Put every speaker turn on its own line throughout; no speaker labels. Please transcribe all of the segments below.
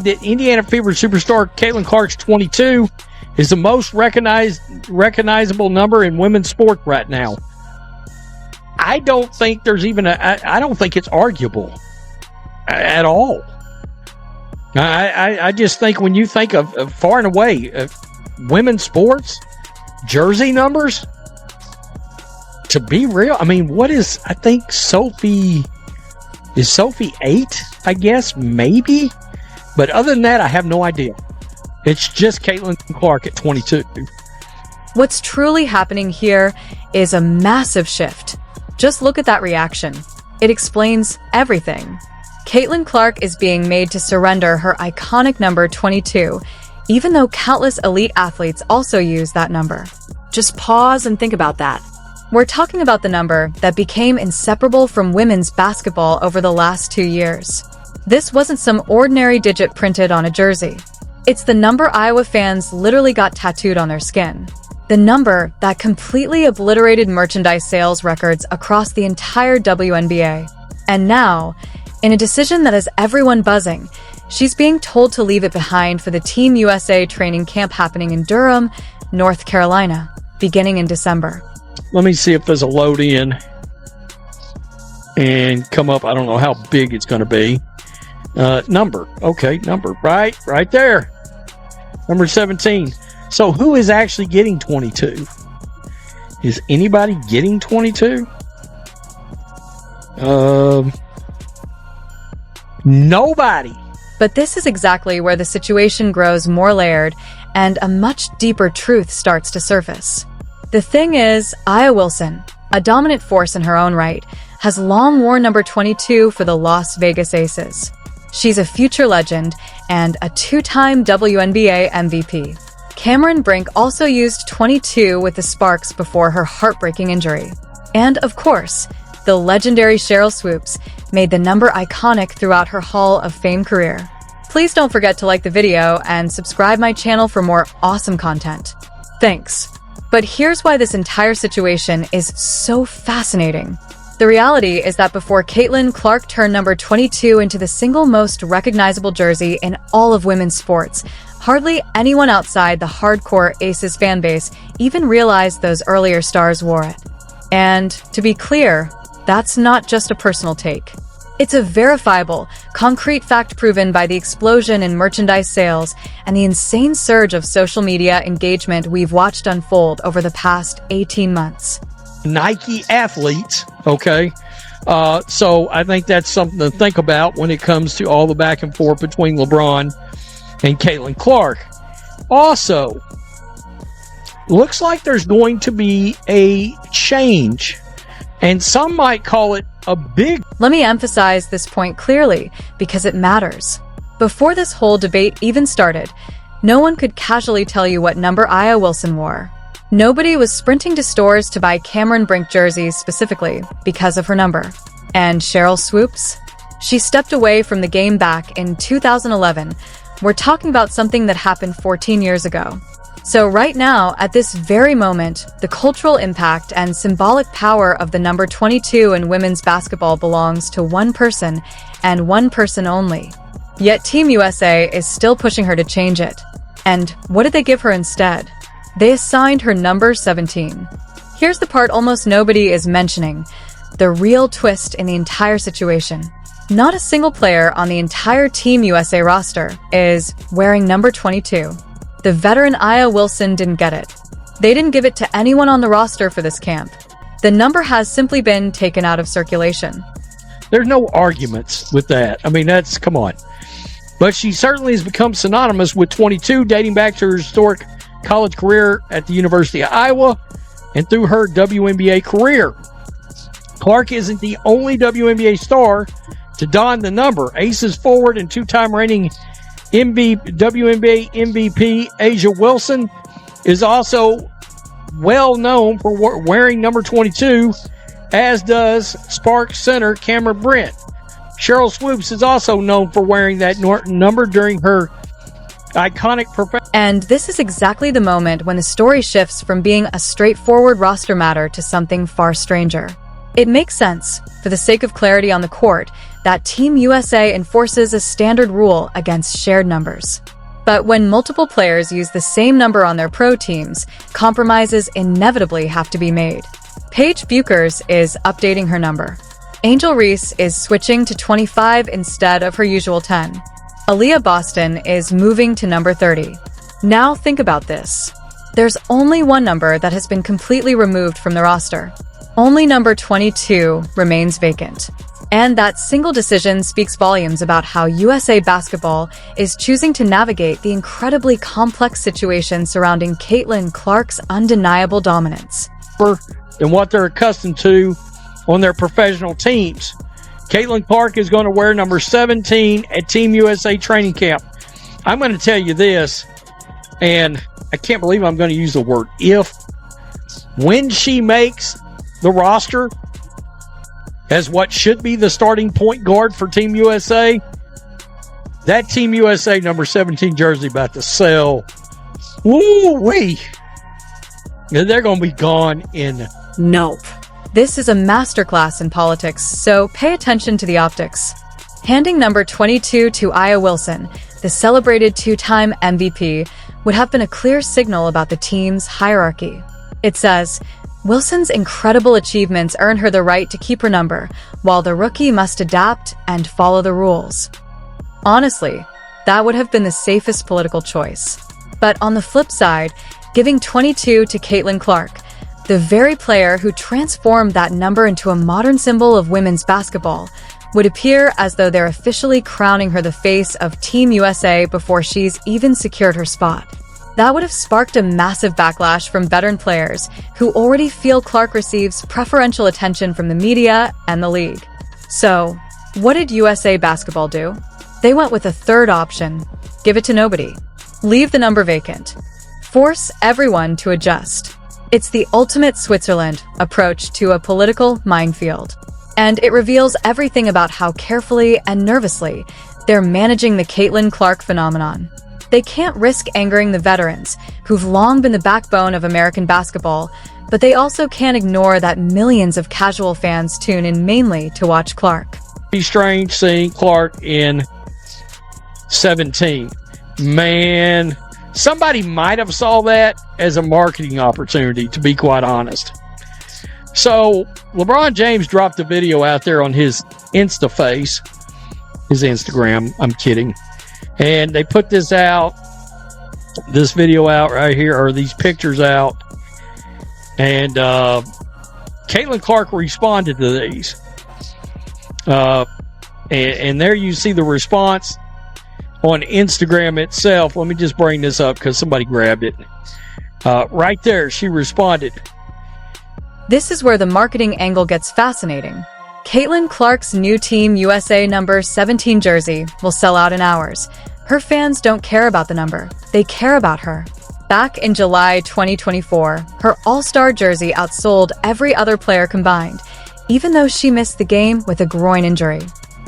find that Indiana Fever superstar Caitlin Clark's 22 is the most recognizable number in women's sport right now. I don't think there's even I don't think it's arguable at all. I just think when you think of far and away women's sports, jersey numbers, to be real, I mean, what is, I think Sophie 8, I guess, maybe? But other than that, I have no idea. It's just Caitlin Clark at 22.
What's truly happening here is a massive shift. Just look at that reaction. It explains everything. Caitlin Clark is being made to surrender her iconic number 22, even though countless elite athletes also use that number. Just pause and think about that. We're talking about the number that became inseparable from women's basketball over the last 2 years. This wasn't some ordinary digit printed on a jersey. It's the number Iowa fans literally got tattooed on their skin. The number that completely obliterated merchandise sales records across the entire WNBA. And now, in a decision that has everyone buzzing, she's being told to leave it behind for the Team USA training camp happening in Durham, North Carolina, beginning in December.
Let me see if there's a load in and come up. I don't know how big it's going to be. Number. Okay, number. Right there. Number 17. So who is actually getting 22? Is anybody getting 22? Nobody.
But this is exactly where the situation grows more layered and a much deeper truth starts to surface. The thing is, Aya Wilson, a dominant force in her own right, has long worn number 22 for the Las Vegas Aces. She's a future legend and a 2-time WNBA MVP. Cameron Brink also used 22 with the Sparks before her heartbreaking injury. And of course, the legendary Sheryl Swoopes made the number iconic throughout her Hall of Fame career. Please don't forget to like the video and subscribe my channel for more awesome content. Thanks. But here's why this entire situation is so fascinating. The reality is that before Caitlin Clark turned number 22 into the single most recognizable jersey in all of women's sports, hardly anyone outside the hardcore Aces fanbase even realized those earlier stars wore it. And to be clear, that's not just a personal take. It's a verifiable, concrete fact proven by the explosion in merchandise sales and the insane surge of social media engagement we've watched unfold over the past 18 months.
Nike athletes, okay? So I think that's something to think about when it comes to all the back and forth between LeBron and Caitlin Clark. Also, looks like there's going to be a change, and some might call it a big...
Let me emphasize this point clearly, because it matters. Before this whole debate even started, no one could casually tell you what number Aya Wilson wore. Nobody was sprinting to stores to buy Cameron Brink jerseys specifically because of her number. And Sheryl Swoopes? She stepped away from the game back in 2011. We're talking about something that happened 14 years ago. So right now, at this very moment, the cultural impact and symbolic power of the number 22 in women's basketball belongs to one person and one person only. Yet Team USA is still pushing her to change it. And what did they give her instead? They assigned her number 17. Here's the part almost nobody is mentioning, the real twist in the entire situation. Not a single player on the entire Team USA roster is wearing number 22. The veteran Aya Wilson didn't get it. They didn't give it to anyone on the roster for this camp. The number has simply been taken out of circulation.
There's no arguments with that. I mean, that's, come on. But she certainly has become synonymous with 22, dating back to her historic college career at the University of Iowa and through her WNBA career. Clark isn't the only WNBA star to don the number. Aces forward and 2-time reigning WNBA MVP A'ja Wilson is also well known for wearing number 22, as does Sparks center Cameron Brink. Sheryl Swoopes is also known for wearing that number during her iconic professional.
And this is exactly the moment when the story shifts from being a straightforward roster matter to something far stranger. It makes sense, for the sake of clarity on the court, that Team USA enforces a standard rule against shared numbers. But when multiple players use the same number on their pro teams, compromises inevitably have to be made. Paige Buchers is updating her number. Angel Reese is switching to 25 instead of her usual 10. Aaliyah Boston is moving to number 30. Now think about this. There's only one number that has been completely removed from the roster. Only number 22 remains vacant. And that single decision speaks volumes about how USA Basketball is choosing to navigate the incredibly complex situation surrounding Caitlin Clark's undeniable dominance.
Than what they're accustomed to on their professional teams. Caitlin Clark is going to wear number 17 at Team USA training camp. I'm going to tell you this, and I can't believe I'm going to use the word if. When she makes the roster as what should be the starting point guard for Team USA, that Team USA number 17 jersey about to sell. Woo-wee. They're going to be gone in nope.
This is a masterclass in politics, so pay attention to the optics. Handing number 22 to Aya Wilson, the celebrated two-time MVP, would have been a clear signal about the team's hierarchy. It says, Wilson's incredible achievements earn her the right to keep her number, while the rookie must adapt and follow the rules. Honestly, that would have been the safest political choice. But on the flip side, giving 22 to Caitlin Clark, the very player who transformed that number into a modern symbol of women's basketball, would appear as though they're officially crowning her the face of Team USA before she's even secured her spot. That would have sparked a massive backlash from veteran players who already feel Clark receives preferential attention from the media and the league. So, what did USA Basketball do? They went with a third option: give it to nobody. Leave the number vacant. Force everyone to adjust. It's the ultimate Switzerland approach to a political minefield. And it reveals everything about how carefully and nervously they're managing the Caitlin Clark phenomenon. They can't risk angering the veterans, who've long been the backbone of American basketball, but they also can't ignore that millions of casual fans tune in mainly to watch Clark.
It's strange seeing Clark in 17. Man, somebody might have saw that as a marketing opportunity, to be quite honest. So, LeBron James dropped a video out there on his Instagram. I'm kidding. And they put this video out right here, or these pictures out. And Caitlin Clark responded to these. And there you see the response on Instagram itself. Let me just bring this up because somebody grabbed it. Right there, she responded.
This is where the marketing angle gets fascinating. Caitlin Clark's new Team USA number 17 jersey will sell out in hours. Her fans don't care about the number. They care about her. Back in July 2024, her All-Star jersey outsold every other player combined, even though she missed the game with a groin injury.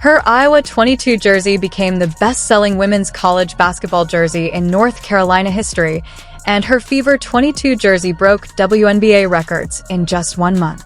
Her Iowa 22 jersey became the best-selling women's college basketball jersey in North Carolina history, and her Fever 22 jersey broke WNBA records in just 1 month.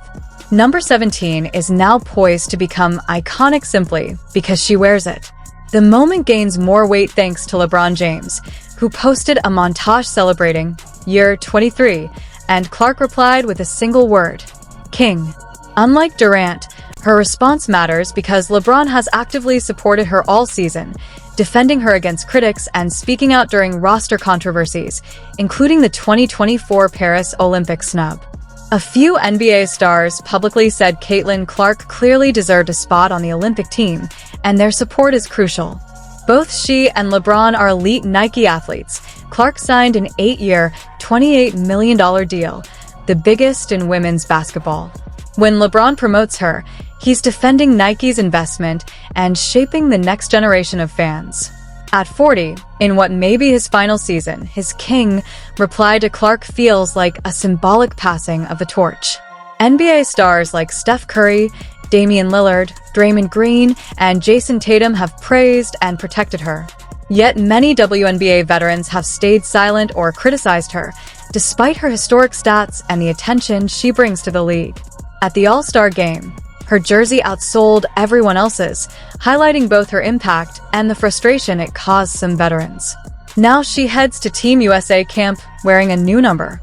Number 17 is now poised to become iconic simply because she wears it. The moment gains more weight thanks to LeBron James, who posted a montage celebrating year 23, and Clark replied with a single word: King. Unlike Durant, her response matters because LeBron has actively supported her all season, defending her against critics and speaking out during roster controversies, including the 2024 Paris Olympic snub. A few NBA stars publicly said Caitlin Clark clearly deserved a spot on the Olympic team, and their support is crucial. Both she and LeBron are elite Nike athletes. Clark signed an 8-year, $28 million deal, the biggest in women's basketball. When LeBron promotes her, he's defending Nike's investment and shaping the next generation of fans. At 40, in what may be his final season, his King reply to Clark feels like a symbolic passing of the torch. NBA stars like Steph Curry, Damian Lillard, Draymond Green, and Jason Tatum have praised and protected her. Yet many WNBA veterans have stayed silent or criticized her, despite her historic stats and the attention she brings to the league. At the All-Star Game, Her jersey outsold everyone else's, highlighting both her impact and the frustration it caused some veterans. Now she heads to Team USA camp wearing a new number.